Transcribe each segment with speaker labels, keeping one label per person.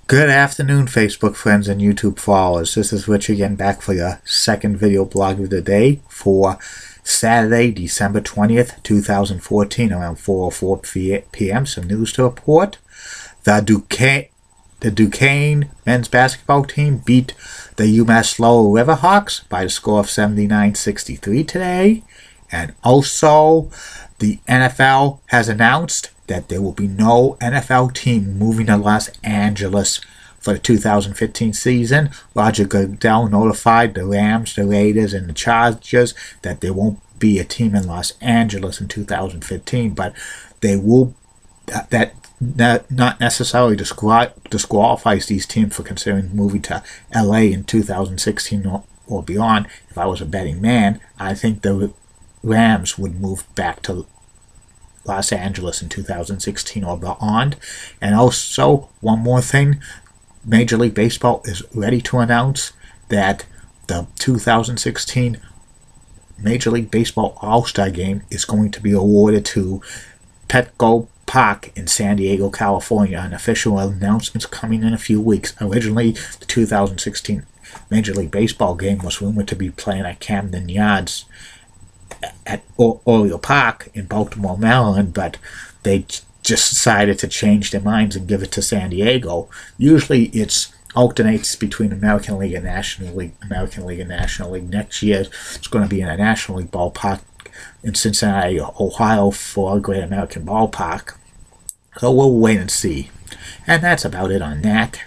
Speaker 1: Good afternoon, Facebook friends and YouTube followers. This is Rich again, back for your second video blog of the day for Saturday, December 20th, 2014, around 4:04 p.m. Some news to report. The Duquesne men's basketball team beat the UMass Lowell Riverhawks by the score of 79-63 today. And also, the NFL has announced that there will be no NFL team moving to Los Angeles for the 2015 season. Roger Goodell notified the Rams, the Raiders, and the Chargers that there won't be a team in Los Angeles in 2015, but they will. That not necessarily disqualifies these teams for considering moving to LA in 2016 or beyond. If I was a betting man, I think the Rams would move back to Los Angeles in 2016 or beyond. And also, one more thing, Major League Baseball is ready to announce that the 2016 Major League Baseball All-Star Game is going to be awarded to Petco Park in San Diego, California. An official announcement's coming in a few weeks. Originally, the 2016 Major League Baseball game was rumored to be playing at Camden Yards at Oriole Park in Baltimore, Maryland, but they just decided to change their minds and give it to San Diego. Usually it alternates between American League and National League. Next year it's going to be in a National League ballpark in Cincinnati, Ohio for a Great American Ballpark. So we'll wait and see. And that's about it on that.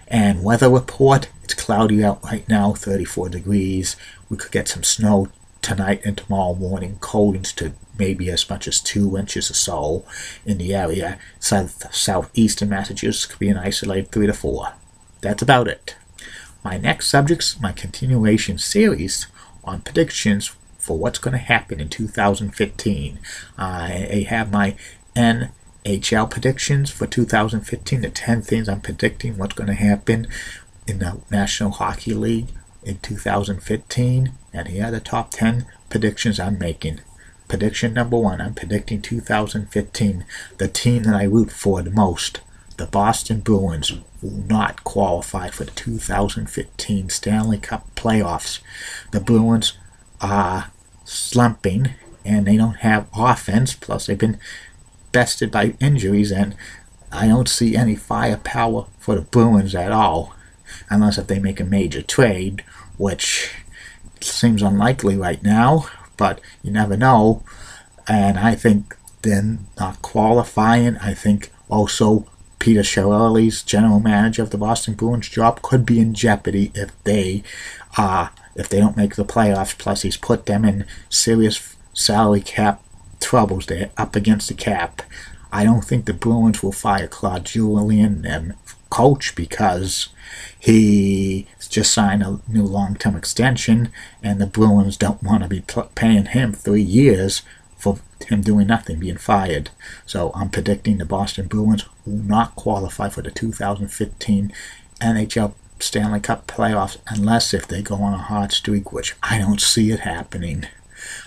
Speaker 1: And weather report, it's cloudy out right now, 34 degrees. We could get some snow tonight and tomorrow morning, cold to maybe as much as 2 inches or so in the area. Southeastern Massachusetts could be an isolated 3 to 4. That's about it. My next subject's my continuation series on predictions for what's going to happen in 2015. I have my NHL predictions for 2015, the 10 things I'm predicting what's going to happen in the National Hockey League in 2015, and here are the top 10 predictions I'm making. Prediction number 1, I'm predicting 2015, the team that I root for the most, the Boston Bruins, will not qualify for the 2015 Stanley Cup playoffs. The Bruins are slumping, and they don't have offense, plus they've been bested by injuries, and I don't see any firepower for the Bruins at all, unless if they make a major trade, which seems unlikely right now, but you never know. And I think they're not qualifying. I think also Peter Chiarelli's general manager of the Boston Bruins job could be in jeopardy if they don't make the playoffs. Plus, he's put them in serious salary cap troubles. They're up against the cap. I don't think the Bruins will fire Claude Julien, their coach, because he just signed a new long-term extension, and the Bruins don't want to be paying him 3 years for him doing nothing, being fired. So I'm predicting the Boston Bruins will not qualify for the 2015 NHL Stanley Cup playoffs unless if they go on a hot streak, which I don't see it happening.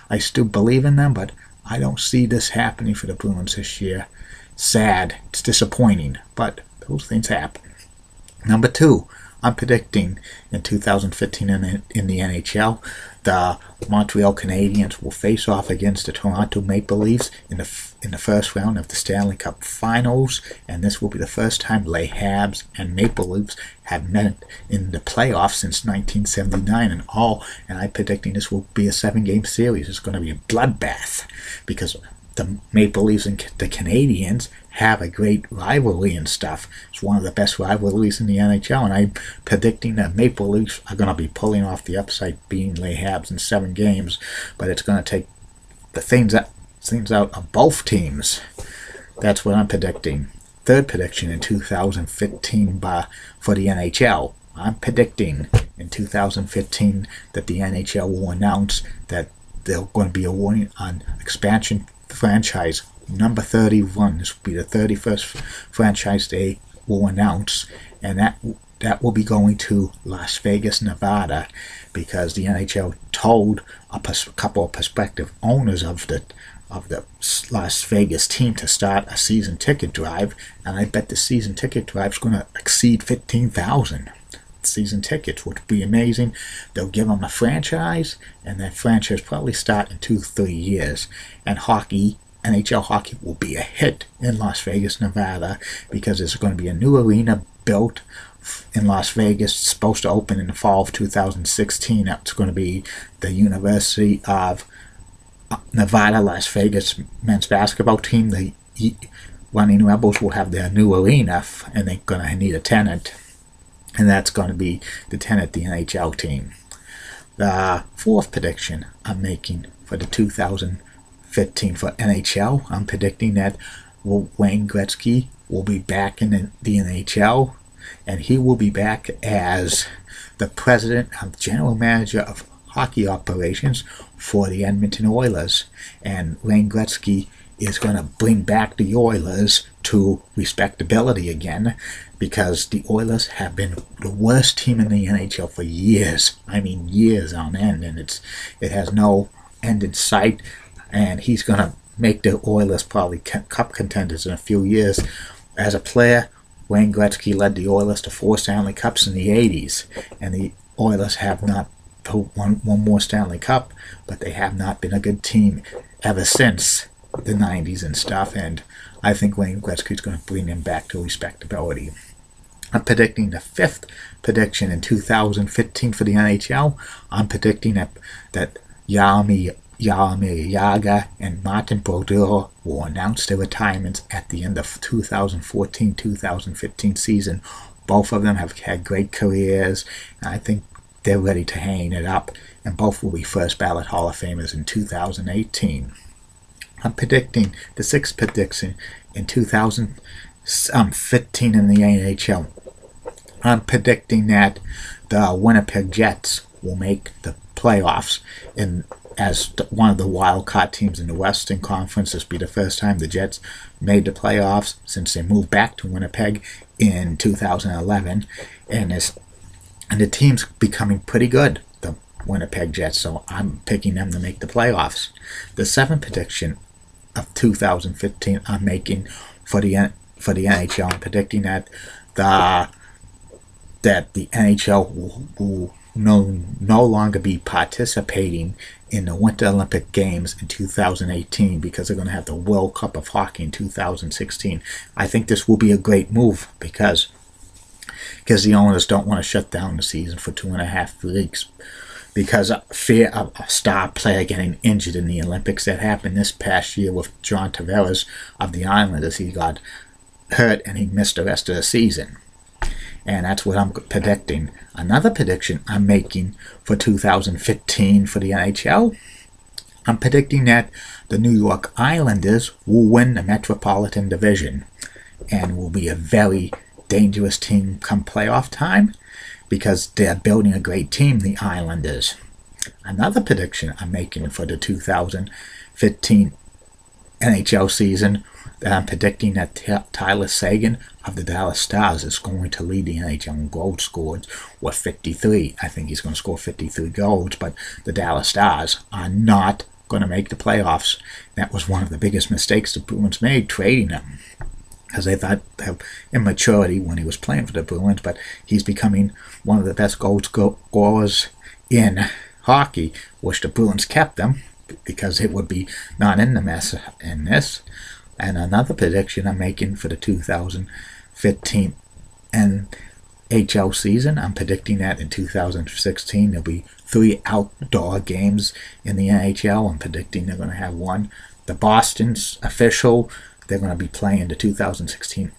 Speaker 1: I still believe in them, but I don't see this happening for the Bruins this year. Sad. It's disappointing, but those things happen. Number 2, I'm predicting in 2015 in the NHL, the Montreal Canadiens will face off against the Toronto Maple Leafs in the first round of the Stanley Cup Finals, and this will be the first time Les Habs and Maple Leafs have met in the playoffs since 1979 and I'm predicting this will be a 7-game series. It's going to be a bloodbath because the Maple Leafs and the Canadiens have a great rivalry and stuff. It's one of the best rivalries in the NHL, and I'm predicting that Maple Leafs are going to be pulling off the upside, beating Les Habs in 7 games, but it's going to take the things out of both teams. That's what I'm predicting. Third prediction in 2015 for the NHL. I'm predicting in 2015 that the NHL will announce that they're going to be awarding an expansion franchise number 31. This will be the 31st franchise they will announce, and that will be going to Las Vegas, Nevada, because the NHL told a couple of prospective owners of of the Las Vegas team to start a season ticket drive, and I bet the season ticket drive is going to exceed 15,000 season tickets, which would be amazing. They'll give them a franchise, and that franchise probably start in 2-3 years, and hockey, NHL hockey, will be a hit in Las Vegas, Nevada, because there's going to be a new arena built in Las Vegas. It's supposed to open in the fall of 2016. It's going to be the University of Nevada, Las Vegas men's basketball team. The Running Rebels will have their new arena, and they're going to need a tenant, and that's going to be the tenant, the NHL team. The fourth prediction I'm making for the 2015 for NHL, I'm predicting that Wayne Gretzky will be back in the NHL, and he will be back as the president and general manager of hockey operations for the Edmonton Oilers. And Wayne Gretzky is going to bring back the Oilers to respectability again, because the Oilers have been the worst team in the NHL for years. I mean, years on end, and it has no end in sight. And he's going to make the Oilers probably cup contenders in a few years. As a player, Wayne Gretzky led the Oilers to 4 Stanley Cups in the 80s, and the Oilers have not won one more Stanley Cup, but they have not been a good team ever since the 90s and stuff, and I think Wayne Gretzky is going to bring them back to respectability. I'm predicting the fifth prediction in 2015 for the NHL. I'm predicting that Jaromir Jagr and Martin Brodeur will announce their retirements at the end of 2014-2015 season. Both of them have had great careers, and I think they're ready to hang it up, and both will be first ballot Hall of Famers in 2018. I'm predicting the sixth prediction in 2015 in the NHL. I'm predicting that the Winnipeg Jets will make the playoffs as one of the wild card teams in the Western Conference. This will be the first time the Jets made the playoffs since they moved back to Winnipeg in 2011, and the team's becoming pretty good, the Winnipeg Jets, so I'm picking them to make the playoffs. The seventh prediction of 2015 I'm making for the NHL. I'm predicting that the NHL will no longer be participating in the Winter Olympic Games in 2018, because they're going to have the World Cup of Hockey in 2016. I think this will be a great move because the owners don't want to shut down the season for 2.5 weeks because of fear of a star player getting injured in the Olympics. That happened this past year with John Tavares of the Islanders. He got hurt and he missed the rest of the season. And that's what I'm predicting. Another prediction I'm making for 2015 for the NHL, I'm predicting that the New York Islanders will win the Metropolitan Division and will be a very dangerous team come playoff time, because they're building a great team, the Islanders. Another prediction I'm making for the 2015 NHL season, that I'm predicting that Tyler Seguin of the Dallas Stars is going to lead the NHL in goals scored with 53. I think he's going to score 53 goals, but the Dallas Stars are not going to make the playoffs. That was one of the biggest mistakes the Bruins made, trading him, because they thought of immaturity when he was playing for the Bruins, but he's becoming one of the best goal scorers in hockey, which the Bruins kept him because it would be not in the mess in this. And another prediction I'm making for the 2015 NHL season, I'm predicting that in 2016 there'll be 3 outdoor games in the NHL. I'm predicting they're going to have one. The Boston's official, they're going to be playing the 2016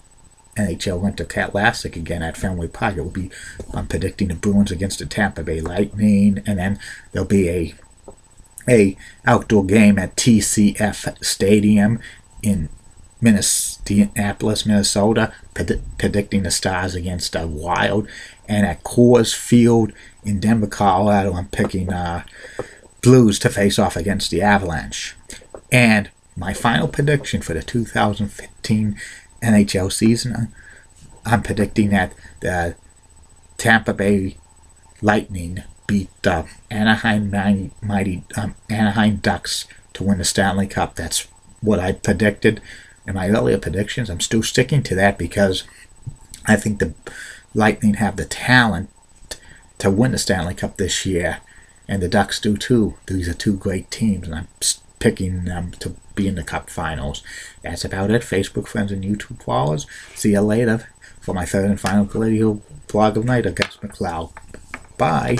Speaker 1: NHL Winter Classic again at Fenway Park. It will be, I'm predicting the Bruins against the Tampa Bay Lightning, and then there'll be a outdoor game at TCF Stadium in Minneapolis, Minnesota, predicting the Stars against the Wild, and at Coors Field in Denver, Colorado, I'm picking Blues to face off against the Avalanche. And my final prediction for the 2015 NHL season, I'm predicting that the Tampa Bay Lightning beat the Anaheim Ducks to win the Stanley Cup. That's what I predicted in my earlier predictions. I'm still sticking to that because I think the Lightning have the talent to win the Stanley Cup this year, and the Ducks do too. These are two great teams, and I'm picking them to be in the Cup Finals. That's about it, Facebook friends and YouTube followers. See you later for my third and final video blog of night against McLeod. Bye.